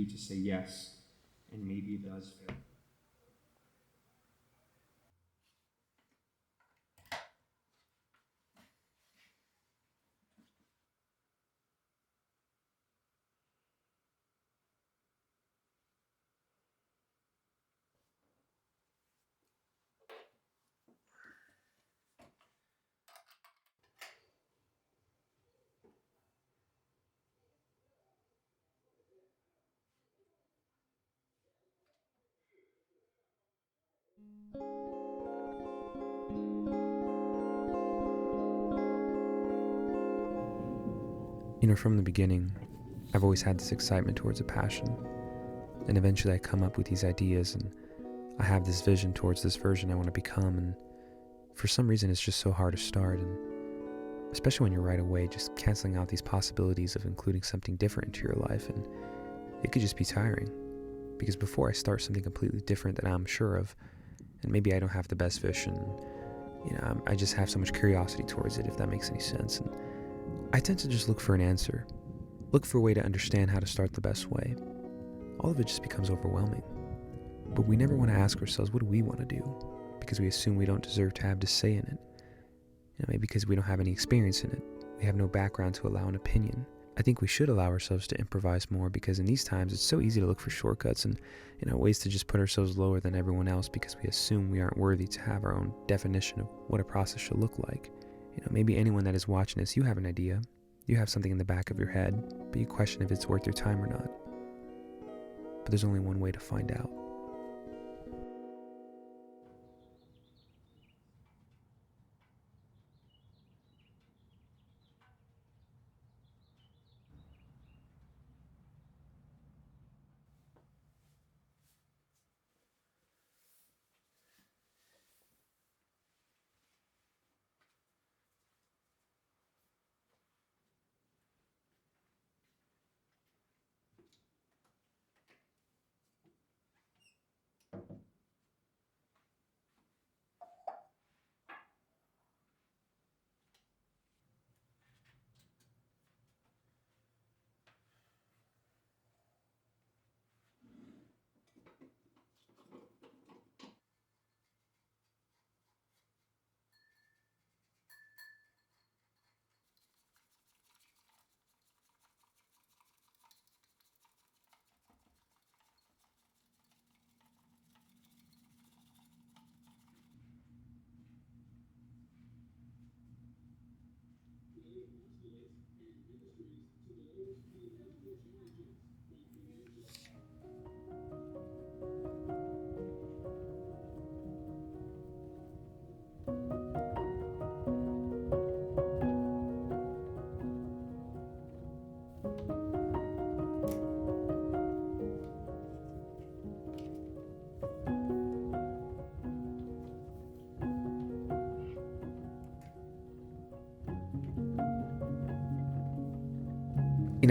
opportunity to say yes, and maybe it does fail. From the beginning, I've always had this excitement towards a passion. And eventually I come up with these ideas and I have this vision towards this version I want to become. And for some reason, it's just so hard to start. And especially when you're right away just canceling out these possibilities of including something different into your life. And it could just be tiring. Because before I start something completely different that I'm sure of, and maybe I don't have the best vision, I just have so much curiosity towards it, if that makes any sense. And I tend to just look for an answer, look for a way to understand how to start the best way. All of it just becomes overwhelming. But we never want to ask ourselves, what do we want to do? Because we assume we don't deserve to have to say in it. Maybe because we don't have any experience in it. We have no background to allow an opinion. I think we should allow ourselves to improvise more, because in these times it's so easy to look for shortcuts and ways to just put ourselves lower than everyone else because we assume we aren't worthy to have our own definition of what a process should look like. Maybe anyone that is watching this, you have an idea. You have something in the back of your head, but you question if it's worth your time or not. But there's only one way to find out.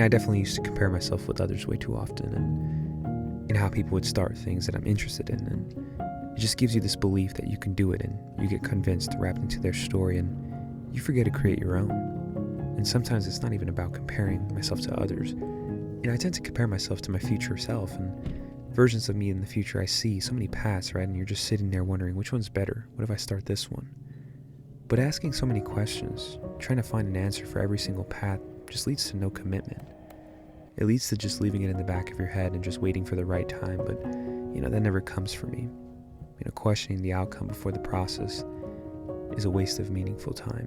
I definitely used to compare myself with others way too often, and how people would start things that I'm interested in, and it just gives you this belief that you can do it, and you get convinced, wrapped into their story, and you forget to create your own. And sometimes it's not even about comparing myself to others. I tend to compare myself to my future self, and versions of me in the future I see, so many paths, right? And you're just sitting there wondering, which one's better? What if I start this one? But asking so many questions, trying to find an answer for every single path, just leads to no commitment. It leads to just leaving it in the back of your head and just waiting for the right time, but that never comes for me. Questioning the outcome before the process is a waste of meaningful time.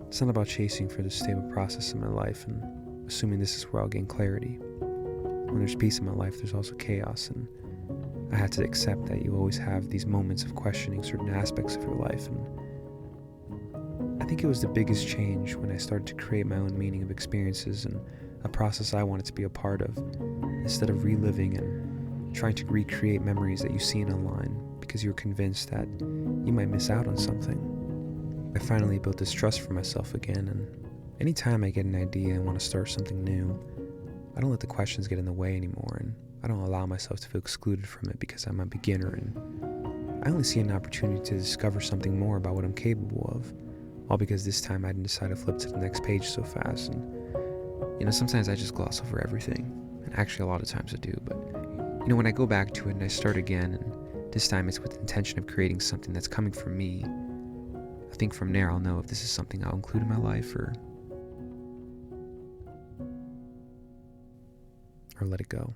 It's not about chasing for this stable process in my life and assuming this is where I'll gain clarity. When there's peace in my life, there's also chaos, and I had to accept that you always have these moments of questioning certain aspects of your life. And I think it was the biggest change when I started to create my own meaning of experiences and a process I wanted to be a part of, instead of reliving and trying to recreate memories that you've seen online because you're convinced that you might miss out on something. I finally built this trust for myself again, and anytime I get an idea and want to start something new, I don't let the questions get in the way anymore, and I don't allow myself to feel excluded from it because I'm a beginner, and I only see an opportunity to discover something more about what I'm capable of, all because this time I didn't decide to flip to the next page so fast. And sometimes I just gloss over everything, and Actually, a lot of times I do, but when I go back to it and I start again, and this time it's with the intention of creating something that's coming from me, I think from there I'll know if this is something I'll include in my life or let it go.